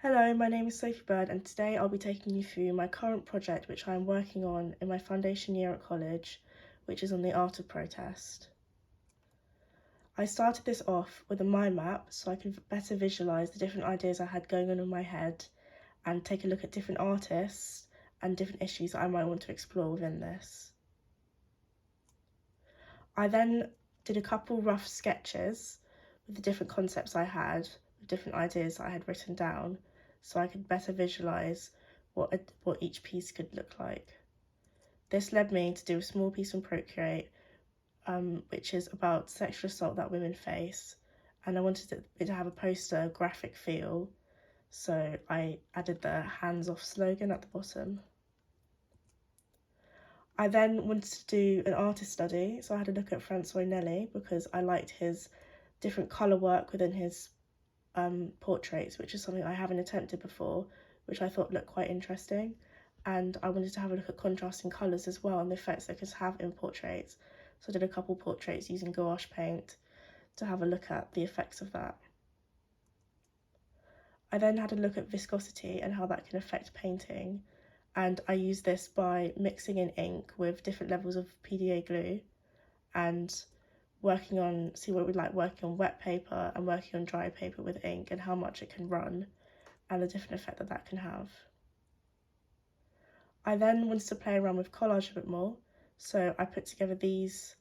Hello, my name is Sophie and today I'll be taking you through my current project which I am working on in my foundation year at college, which is on the art of protest. I started this off with a mind map so I could better visualise the different ideas I had going on in my head and take a look at different artists and different issues that I might want to explore within this. I then did a couple rough sketches with the different concepts I had, with different ideas I had written down, so I could better visualise what each piece could look like. This led me to do a small piece on Procreate, which is about sexual assault that women face, and I wanted it to have a poster graphic feel, so I added the hands off slogan at the bottom. I then wanted to do an artist study, so I had a look at Francois Nelly because I liked his different colour work within his portraits, which is something I haven't attempted before, which I thought looked quite interesting. And I wanted to have a look at contrasting colours as well and the effects they could have in portraits. So I did a couple portraits using gouache paint to have a look at the effects of that. I then had a look at viscosity and how that can affect painting, and I used this by mixing in ink with different levels of PDA glue and see what we'd like working on wet paper and working on dry paper with ink and how much it can run and the different effect that that can have. I then wanted to play around with collage a bit more, so I put together these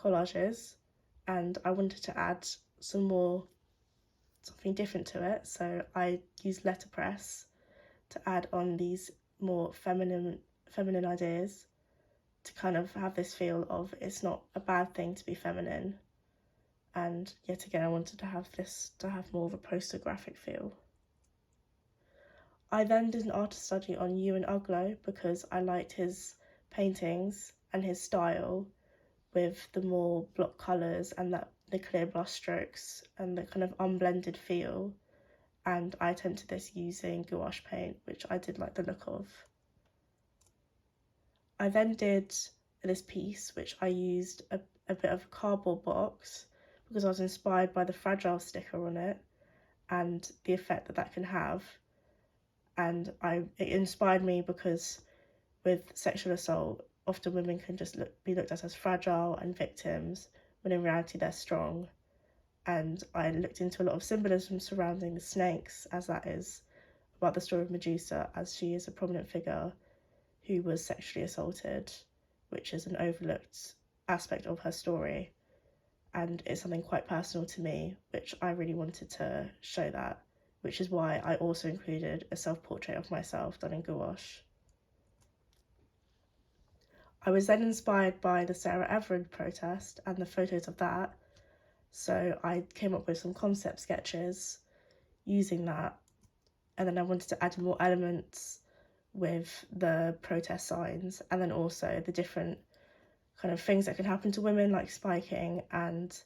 collages and I wanted to add something different to it, so I used letterpress to add on these more feminine ideas to kind of have this feel of it's not a bad thing to be feminine. And yet again, I wanted to have more of a poster graphic feel. I then did an artist study on Ewan Uglow because I liked his paintings and his style with the more block colours and the clear brush strokes and the kind of unblended feel. And I attempted this using gouache paint, which I did like the look of. I then did this piece, which I used a bit of a cardboard box because I was inspired by the fragile sticker on it and the effect that that can have. And it inspired me because with sexual assault, often women can just be looked at as fragile and victims, when in reality they're strong. And I looked into a lot of symbolism surrounding the snakes, as that is about the story of Medusa, as she is a prominent figure who was sexually assaulted, which is an overlooked aspect of her story. And it's something quite personal to me, which I really wanted to show that, which is why I also included a self-portrait of myself done in gouache. I was then inspired by the Sarah Everard protest and the photos of that, so I came up with some concept sketches using that, and then I wanted to add more elements with the protest signs and then also the different kind of things that can happen to women, like spiking and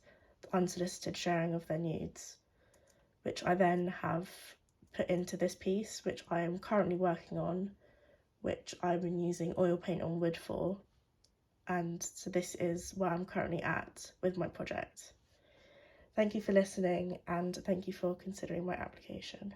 unsolicited sharing of their nudes, which I then have put into this piece, which I am currently working on, which I've been using oil paint on wood for. And so this is where I'm currently at with my project. Thank you for listening and thank you for considering my application.